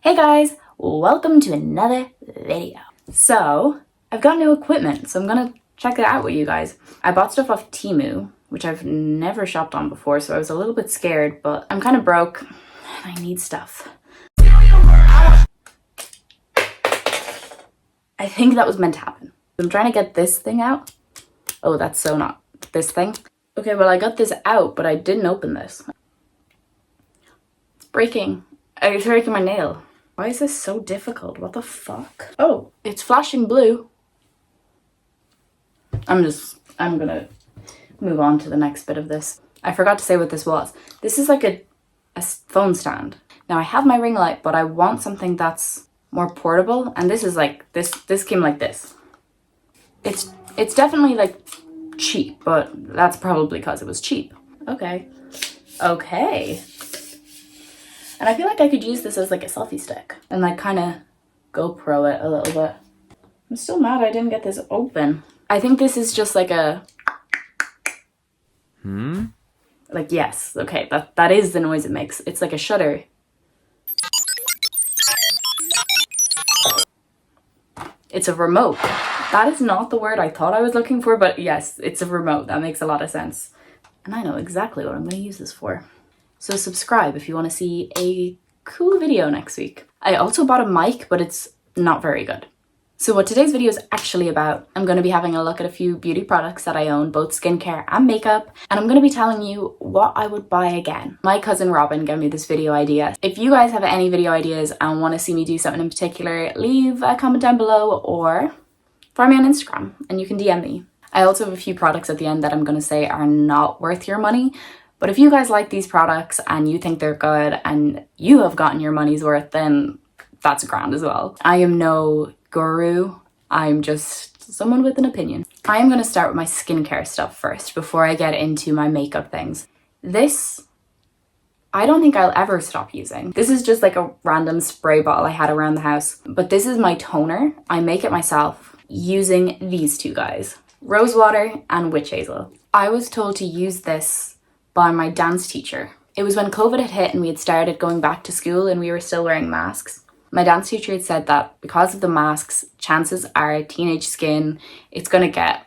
Hey guys, welcome to another video. So, I've got new equipment, so I'm gonna check it out with you guys. I bought stuff off Temu, which I've never shopped on before, so I was a little bit scared, but I'm kind of broke and I need stuff. I think that was meant to happen. I'm trying to get this thing out. Oh, that's so not this thing. Okay, well I got this out, but I didn't open this. It's breaking. It's breaking my nail. Why is this so difficult? What the fuck? Oh, it's flashing blue. I'm gonna move on to the next bit of this. I forgot to say what this was. This is like a phone stand. Now I have my ring light, but I want something that's more portable. And this is like, this came like this. It's definitely like cheap, but that's probably because it was cheap. Okay. And I feel like I could use this as like a selfie stick and like kind of GoPro it a little bit. I'm still mad I didn't get this open. I think this is just like a... Like, yes, okay, that is the noise it makes. It's like a shutter. It's a remote. That is not the word I thought I was looking for, but yes, it's a remote. That makes a lot of sense. And I know exactly what I'm going to use this for. So subscribe if you want to see a cool video next week. I also bought a mic, but it's not very good. So what today's video is actually about, I'm going to be having a look at a few beauty products that I own, both skincare and makeup, and I'm going to be telling you what I would buy again. My cousin Robin gave me this video idea. If you guys have any video ideas and want to see me do something in particular, leave a comment down below or find me on Instagram and you can DM me. I also have a few products at the end that I'm going to say are not worth your money. But if you guys like these products and you think they're good and you have gotten your money's worth, then that's grand as well. I am no guru. I'm just someone with an opinion. I am going to start with my skincare stuff first before I get into my makeup things. This, I don't think I'll ever stop using. This is just like a random spray bottle I had around the house. But this is my toner. I make it myself using these two guys, Rose Water and Witch Hazel. I was told to use this by my dance teacher. It was when COVID had hit and we had started going back to school and we were still wearing masks. My dance teacher had said that because of the masks, chances are teenage skin, it's going to get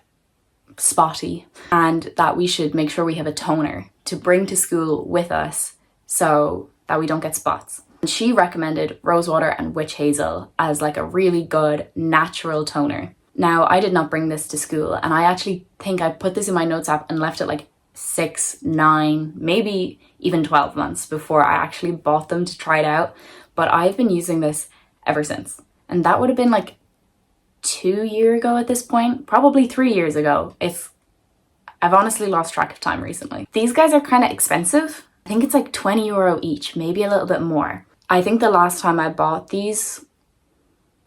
spotty, and that we should make sure we have a toner to bring to school with us so that we don't get spots. And she recommended Rose Water and Witch Hazel as like a really good natural toner. Now, I did not bring this to school, and I actually think I put this in my notes app and left it like 6, 9, maybe even 12 months before I actually bought them to try it out. But I've been using this ever since. And that would have been like 2 years ago at this point, probably 3 years ago. I've honestly lost track of time recently. These guys are kind of expensive. I think it's like €20 each, maybe a little bit more. I think the last time I bought these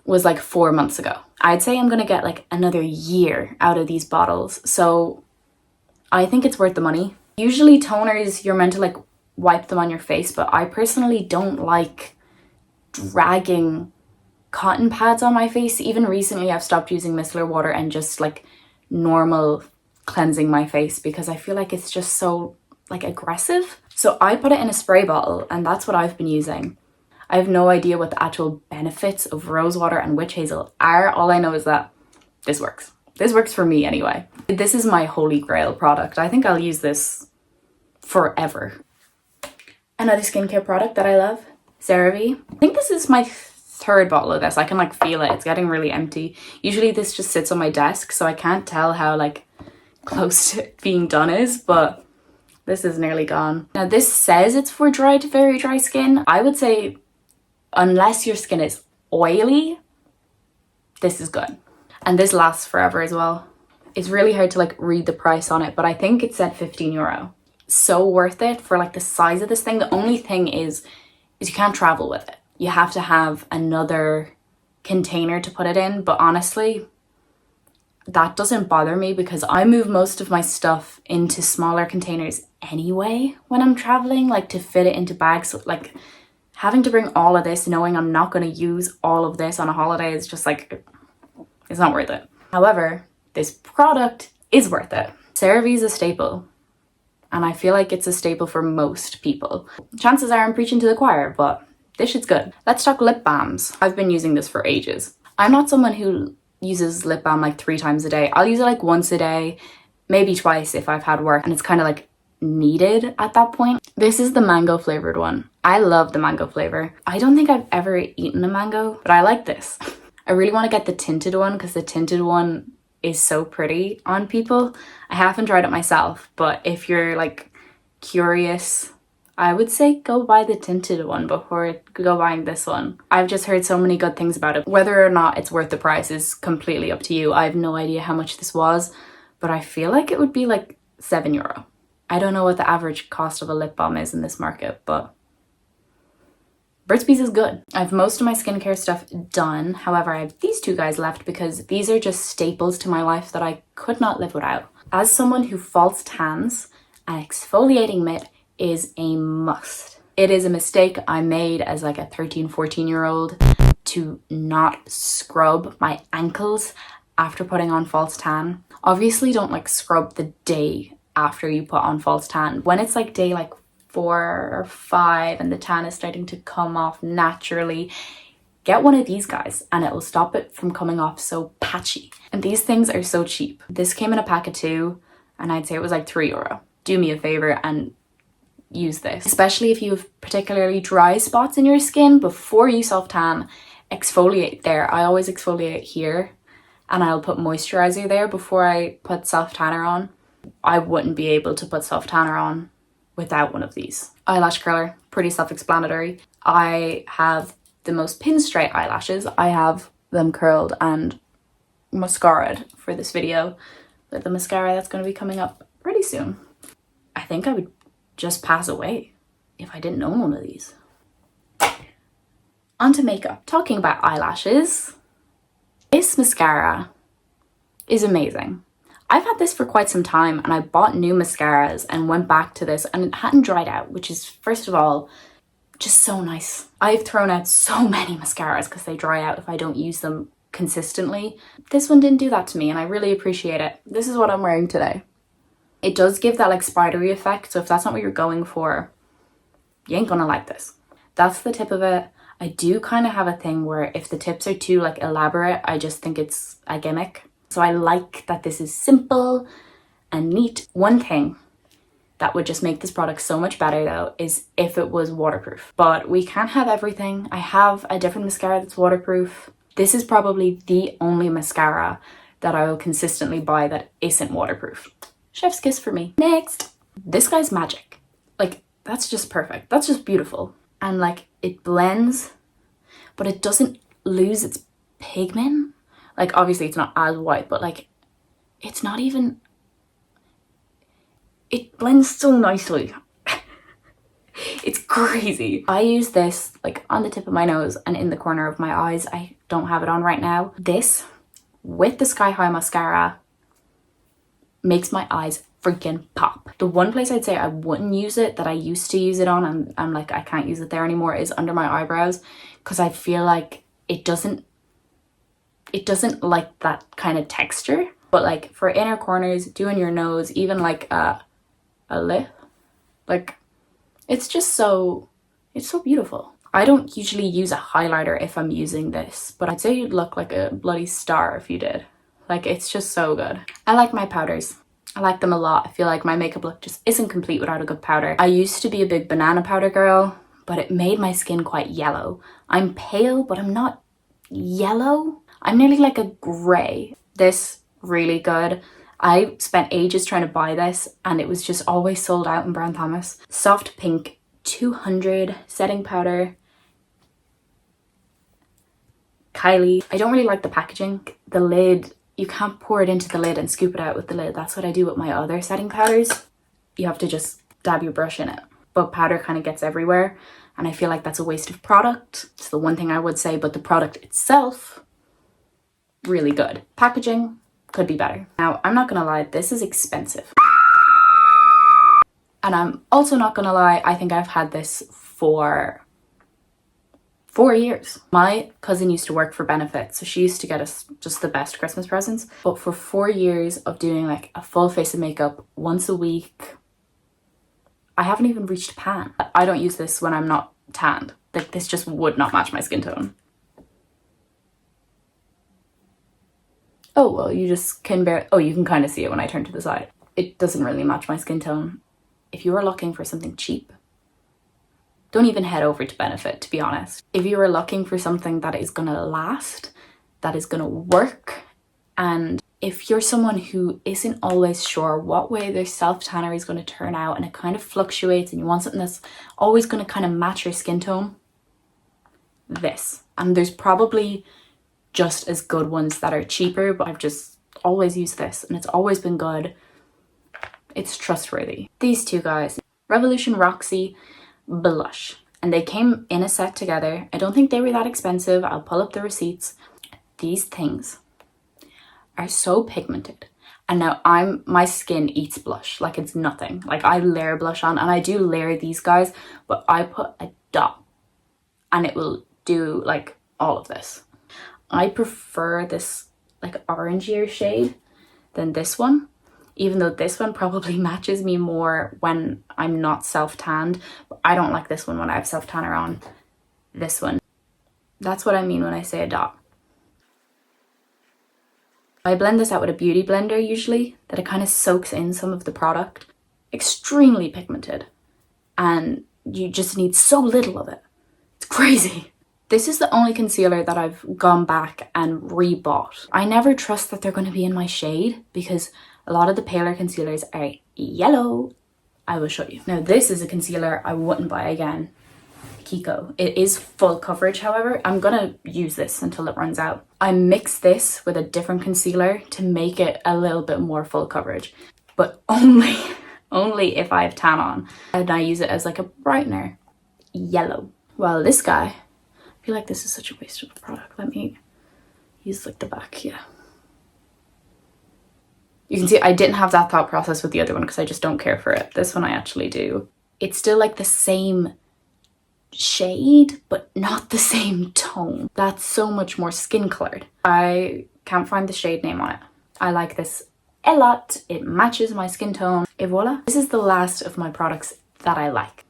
was like 4 months ago. I'd say I'm gonna get like another year out of these bottles. So I think it's worth the money. Usually toners, you're meant to like wipe them on your face, but I personally don't like dragging cotton pads on my face. Even recently I've stopped using micellar water and just like normal cleansing my face because I feel like it's just so like aggressive. So I put it in a spray bottle and that's what I've been using. I have no idea what the actual benefits of Rose Water and Witch Hazel are. All I know is that this works. This works for me anyway. This is my holy grail product. I think I'll use this forever. Another skincare product that I love, CeraVe. I think this is my third bottle of this. I can like feel it. It's getting really empty. Usually this just sits on my desk, so I can't tell how like close to being done is, but this is nearly gone. Now this says it's for dry to very dry skin. I would say unless your skin is oily, this is good. And this lasts forever as well. It's really hard to like read the price on it, but I think it said €15. So worth it for like the size of this thing. The only thing is you can't travel with it. You have to have another container to put it in. But honestly, that doesn't bother me because I move most of my stuff into smaller containers anyway when I'm traveling, like to fit it into bags. So, like having to bring all of this, knowing I'm not going to use all of this on a holiday is just like, it's not worth it. However, this product is worth it. CeraVe is a staple. And I feel like it's a staple for most people. Chances are I'm preaching to the choir, but This shit's good. Let's talk lip balms. I've been using this for ages. I'm not someone who uses lip balm like 3 times a day. I'll use it like once a day, maybe twice if I've had work and it's kind of like needed at that point. This is the mango flavored one. I love the mango flavor. I don't think I've ever eaten a mango, but I like this. I really want to get the tinted one because the tinted one is so pretty on people. I haven't tried it myself, but if you're like curious, I would say go buy the tinted one before go buying this one. I've just heard so many good things about it. Whether or not it's worth the price is completely up to you. I have no idea how much this was, but I feel like it would be like €7. I don't know what the average cost of a lip balm is in this market, but Burt's Bees is good. I have most of my skincare stuff done. However, I have these 2 guys left because these are just staples to my life that I could not live without. As someone who false tans, an exfoliating mitt is a must. It is a mistake I made as like a 13, 14-year-old to not scrub my ankles after putting on false tan. Obviously, don't like scrub the day after you put on false tan. When it's like day like 4 or 5 and the tan is starting to come off naturally, get one of these guys and it will stop it from coming off so patchy. And these things are so cheap. This came in a pack of 2 and I'd say it was like €3. Do me a favor and use this. Especially if you have particularly dry spots in your skin, before you self tan, exfoliate there. I always exfoliate here and I'll put moisturizer there before I put self tanner on. I wouldn't be able to put self tanner on without one of these. Eyelash curler, pretty self-explanatory. I have the most pinstripe eyelashes. I have them curled and mascaraed for this video with the mascara that's going to be coming up pretty soon. I think I would just pass away if I didn't own one of these. Onto makeup. Talking about eyelashes, this mascara is amazing. I've had this for quite some time and I bought new mascaras and went back to this and it hadn't dried out, which is, first of all, just so nice. I've thrown out so many mascaras because they dry out if I don't use them consistently. This one didn't do that to me and I really appreciate it. This is what I'm wearing today. It does give that like spidery effect, so if that's not what you're going for, you ain't gonna like this. That's the tip of it. I do kind of have a thing where if the tips are too like elaborate, I just think it's a gimmick. So I like that this is simple and neat. One thing that would just make this product so much better though is if it was waterproof. But we can't have everything. I have a different mascara that's waterproof. This is probably the only mascara that I will consistently buy that isn't waterproof. Chef's kiss for me. Next. This guy's magic. Like, that's just perfect. That's just beautiful. And like, it blends, but it doesn't lose its pigment. Like, obviously it's not as white, but like, it's not even, it blends so nicely. It's crazy. I use this like on the tip of my nose and in the corner of my eyes. I don't have it on right now. This with the Sky High mascara makes my eyes freaking pop. The one place I'd say I wouldn't use it that I used to use it on and I'm like, I can't use it there anymore is under my eyebrows, because I feel like it doesn't like that kind of texture. But like for inner corners, doing your nose, even like a lip, like it's just so, it's so beautiful. I don't usually use a highlighter if I'm using this, but I'd say you'd look like a bloody star if you did. Like, it's just so good. I like my powders. I like them a lot. I feel like my makeup look just isn't complete without a good powder. I used to be a big banana powder girl, but it made my skin quite yellow. I'm pale, but I'm not yellow. I'm nearly like a grey. This, really good. I spent ages trying to buy this and it was just always sold out in Brown Thomas. Soft Pink 200 setting powder. Kylie. I don't really like the packaging. The lid, you can't pour it into the lid and scoop it out with the lid. That's what I do with my other setting powders. You have to just dab your brush in it. But powder kind of gets everywhere and I feel like that's a waste of product. It's the one thing I would say, but the product itself, really good. Packaging could be better. Now, I'm not gonna lie, this is expensive. And I'm also not gonna lie, I think I've had this for 4 years. My cousin used to work for Benefit, so she used to get us just the best Christmas presents. But for 4 years of doing like a full face of makeup once a week, I haven't even reached pan. I don't use this when I'm not tanned. Like, this just would not match my skin tone. Oh, well, you just can bear, oh, you can kind of see it when I turn to the side. It doesn't really match my skin tone. If you are looking for something cheap, don't even head over to Benefit, to be honest. If you are looking for something that is gonna last, that is gonna work, and if you're someone who isn't always sure what way their self-tanner is going to turn out and it kind of fluctuates and you want something that's always going to kind of match your skin tone, this. And there's probably just as good ones that are cheaper, but I've just always used this and it's always been good. It's trustworthy. These two guys, Revolution Roxy Blush, and they came in a set together. I don't think they were that expensive. I'll pull up the receipts. These things are so pigmented, and now my skin eats blush like it's nothing. Like, I layer blush on, and I do layer these guys, but I put a dot and it will do like all of this. I prefer this like orangier shade than this one, even though this one probably matches me more when I'm not self-tanned, but I don't like this one when I have self-tanner on. This one, that's what I mean when I say a dot. I blend this out with a beauty blender usually, that it kind of soaks in some of the product. Extremely pigmented, and you just need so little of it. It's crazy. This is the only concealer that I've gone back and rebought. I never trust that they're going to be in my shade because a lot of the paler concealers are yellow. I will show you. Now, this is a concealer I wouldn't buy again. Kiko. It is full coverage, however. I'm gonna use this until it runs out. I mix this with a different concealer to make it a little bit more full coverage, but only if I have tan on, and I use it as like a brightener. Yellow. Well, this guy, I feel like this is such a waste of a product. Let me use like the back. Yeah, you can see I didn't have that thought process with the other one because I just don't care for it. This one I actually do. It's still like the same shade, but not the same tone. That's so much more skin colored. I can't find the shade name on it. I like this a lot. It matches my skin tone. Et voila. This is the last of my products that I like.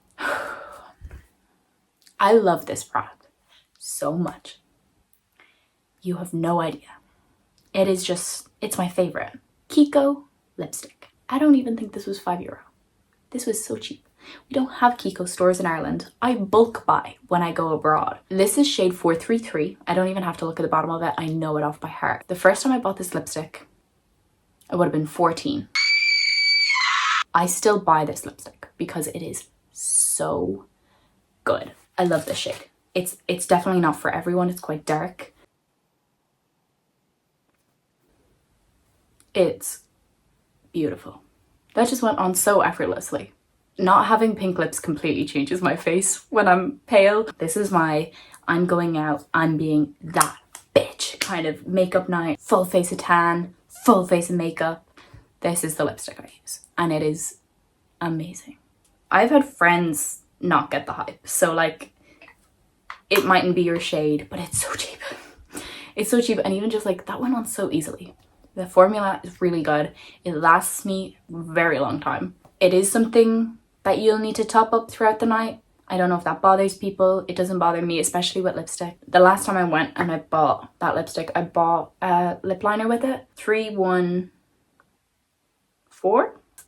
I love this product so much. You have no idea. It is just, it's my favorite. Kiko lipstick. I don't even think this was €5. This was so cheap. We don't have Kiko stores in Ireland. I bulk buy when I go abroad. This is shade 433. I don't even have to look at the bottom of it. I know it off by heart. The first time I bought this lipstick, I would have been 14. I still buy this lipstick because it is so good. I love this shade. It's definitely not for everyone. It's quite dark. It's beautiful. That just went on so effortlessly. Not having pink lips completely changes my face when I'm pale. This is my I'm going out, I'm being that bitch kind of makeup night. Full face of tan, full face of makeup. This is the lipstick I use, and it is amazing. I've had friends not get the hype, so like, it mightn't be your shade, but it's so cheap. It's so cheap, and even just like, that went on so easily. The formula is really good. It lasts me a very long time. It is something that you'll need to top up throughout the night. I don't know if that bothers people. It doesn't bother me, especially with lipstick. The last time I went and I bought that lipstick, I bought a lip liner with it. 314?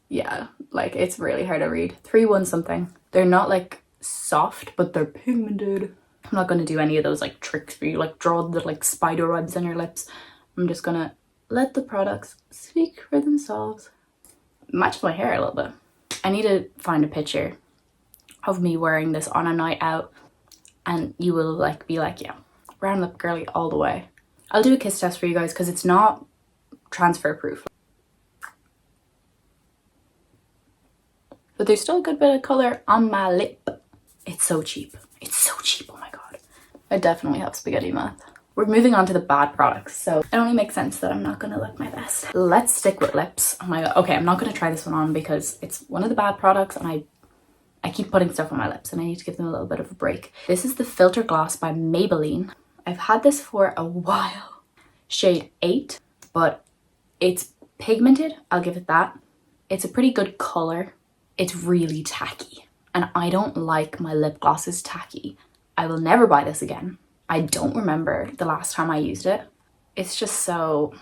Yeah, like, it's really hard to read. 31 something. They're not like soft, but they're pigmented. I'm not going to do any of those like tricks where you like draw the like spider webs on your lips. I'm just gonna let the products speak for themselves. Match my hair a little bit. I need to find a picture of me wearing this on a night out, and you will like be like, yeah, brown lip girly all the way. I'll do a kiss test for you guys because it's not transfer proof, but there's still a good bit of color on my lip. It's so cheap. It's so cheap. Oh my god. I definitely have spaghetti mouth. We're moving on to the bad products, so it only makes sense that I'm not gonna look my best. Let's stick with lips. Oh my god. Okay, I'm not gonna try this one on because it's one of the bad products, and I keep putting stuff on my lips and I need to give them a little bit of a break. This is the Filter Gloss by Maybelline. I've had this for a while. Shade 8, but it's pigmented, I'll give it that. It's a pretty good color. It's really tacky, and I don't like my lip glosses tacky I will never buy this again. I don't remember the last time I used it. It's just so,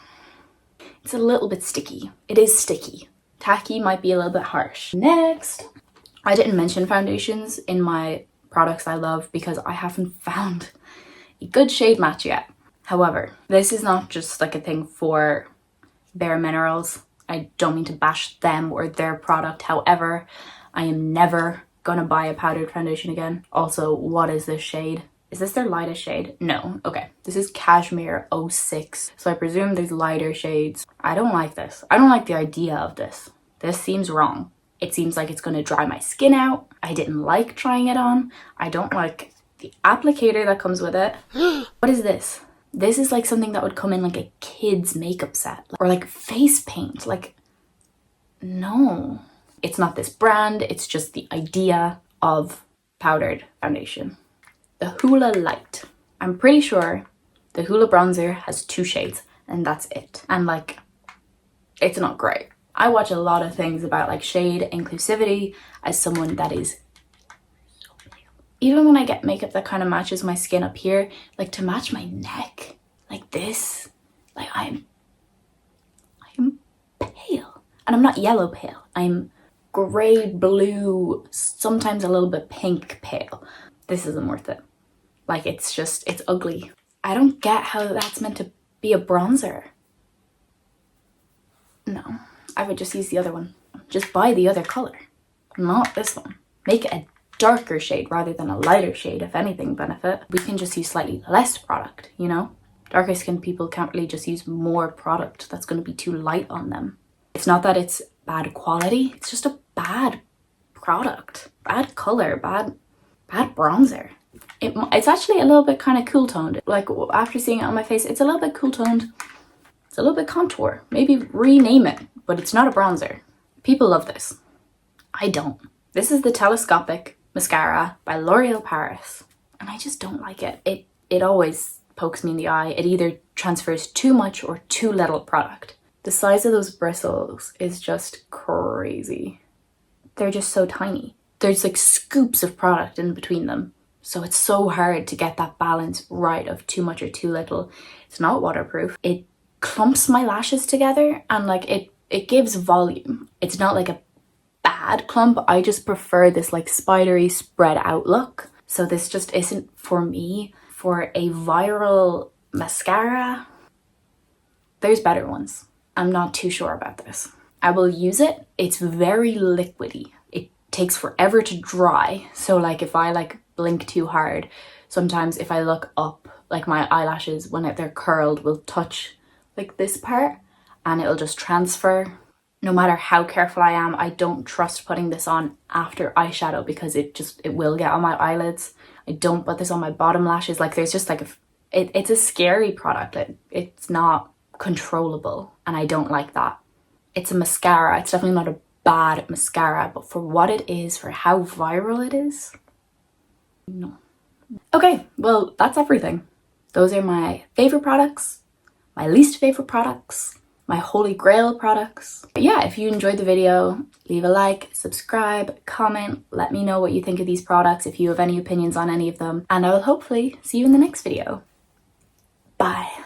it's a little bit sticky. It is sticky. Tacky might be a little bit harsh. Next, I didn't mention foundations in my products I love because I haven't found a good shade match yet. However, this is not just like a thing for Bare Minerals. I don't mean to bash them or their product. However, I am never gonna buy a powdered foundation again. Also, what is this shade? Is this their lightest shade? No. Okay. This is Cashmere 06. So I presume there's lighter shades. I don't like this. I don't like the idea of this. This seems wrong. It seems like it's going to dry my skin out. I didn't like trying it on. I don't like the applicator that comes with it. What is this? This is like something that would come in like a kid's makeup set. Or like face paint. Like, no. It's not this brand. It's just the idea of powdered foundation. The Hoola Light. I'm pretty sure the Hoola bronzer has 2 shades and that's it. And like, it's not great. I watch a lot of things about like shade inclusivity as someone that is so pale. Even when I get makeup that kind of matches my skin up here, like to match my neck, like this, like I am pale. And I'm not yellow pale. I'm gray, blue, sometimes a little bit pink pale. This isn't worth it. Like, it's just, it's ugly. I don't get how that's meant to be a bronzer. No, I would just use the other one. Just buy the other color, not this one. Make it a darker shade rather than a lighter shade, if anything benefit. We can just use slightly less product, you know? Darker skinned people can't really just use more product that's going to be too light on them. It's not that it's bad quality, it's just a bad product. Bad color, bad bronzer. It's actually a little bit kind of cool toned. Like after seeing it on my face, it's a little bit cool toned. It's a little bit contour. Maybe rename it, but it's not a bronzer. People love this. I don't. This is the Telescopic Mascara by L'Oreal Paris. And I just don't like it. It always pokes me in the eye. It either transfers too much or too little product. The size of those bristles is just crazy. They're just so tiny. There's like scoops of product in between them. So it's so hard to get that balance right of too much or too little. It's not waterproof. It clumps my lashes together and like it gives volume. It's not like a bad clump. I just prefer this like spidery spread out look. So this just isn't for me. For a viral mascara, there's better ones. I'm not too sure about this. I will use it. It's very liquidy. It takes forever to dry. So like if I like blink too hard, sometimes if I look up, like my eyelashes when they're curled will touch like this part and it'll just transfer. No matter how careful I am, I don't trust putting this on after eyeshadow because it will get on my eyelids. I don't put this on my bottom lashes. Like there's just like it's a scary product. It's not controllable and I don't like that. It's a mascara. It's definitely not a bad mascara, but for what it is, for how viral it is, no. Okay, well, that's everything. Those are my favorite products, my least favorite products, my holy grail products. But yeah, if you enjoyed the video, leave a like, subscribe, comment, let me know what you think of these products, if you have any opinions on any of them, and I will hopefully see you in the next video. Bye.